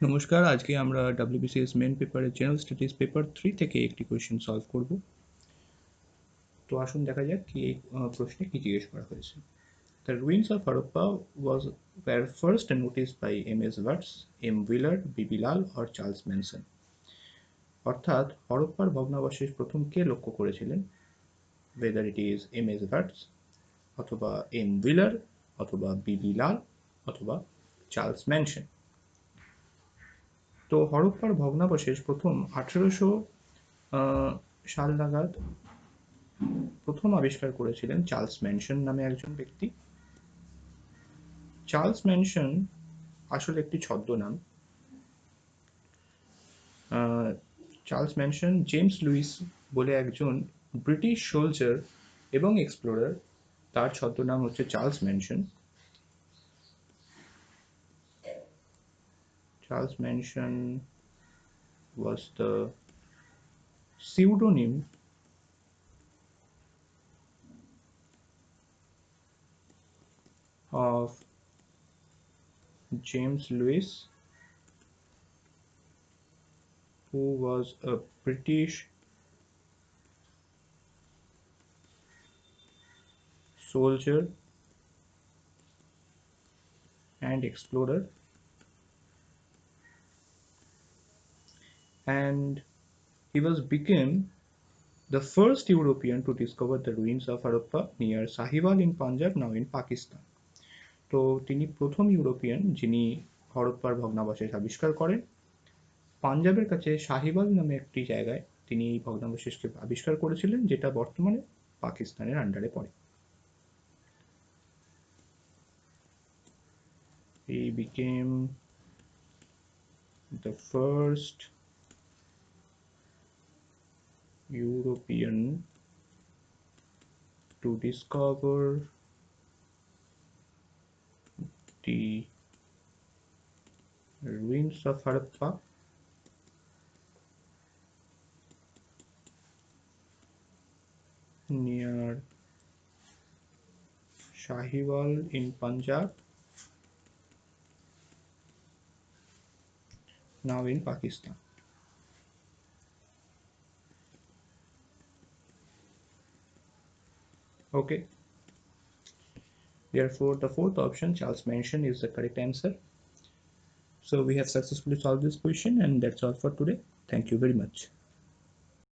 নমস্কার, আজকে আমরা WBCS মেন পেপারের জেনারেল স্টাডিজ পেপার 3 থেকে একটি কোয়েশ্চেন সলভ করব। তো আসুন দেখা যাক কি এই প্রশ্নে কি জিজ্ঞেস করা হয়েছে। The ruins of Harappa were first noticed by M.S. Watts, M. Wheeler, B.B. Lal or Charles Manson. অর্থাৎ হরপ্পার ভগ্নাবশেষ প্রথম কে লক্ষ্য করেছিলেন? whether it is M.S. Watts অথবা M. Wheeler অথবা B.B. Lal অথবা চার্লস ম্যানসন। তো হরপ্পার ভগ্নাবশেষ প্রথম 1800 সাল নাগাদ প্রথম আবিষ্কার করেছিলেন চার্লস ম্যানসন নামে একজন ব্যক্তি। চার্লস ম্যানসন আসলে একটি ছদ্মনাম। চার্লস ম্যানসন জেমস লুইস বলে একজন ব্রিটিশ সোলজার এবং এক্সপ্লোরার, তার ছদ্মনাম হচ্ছে Charles Manson. Charles Manson was the pseudonym of James Lewis, who was a British soldier and explorer, and he became the first European to discover the ruins of Harappa near Sahiwal in Punjab, now in Pakistan. তো তিনি প্রথম European যিনি হরপ্পার ভগ্নাবশেষ আবিষ্কার করেন। পাঞ্জাবের কাছে শাহিওয়াল নামে একটি জায়গায় তিনি এই ভগ্নাবশেষকে আবিষ্কার করেছিলেন, যেটা বর্তমানে পাকিস্তানের আন্ডারে পড়ে। He became the first European to discover the ruins of Harappa near Sahiwal in Punjab, now in Pakistan. Okay. Therefore, the fourth option, Charles Manson, is the correct answer. So we have successfully solved this question, and that's all for today. Thank you very much.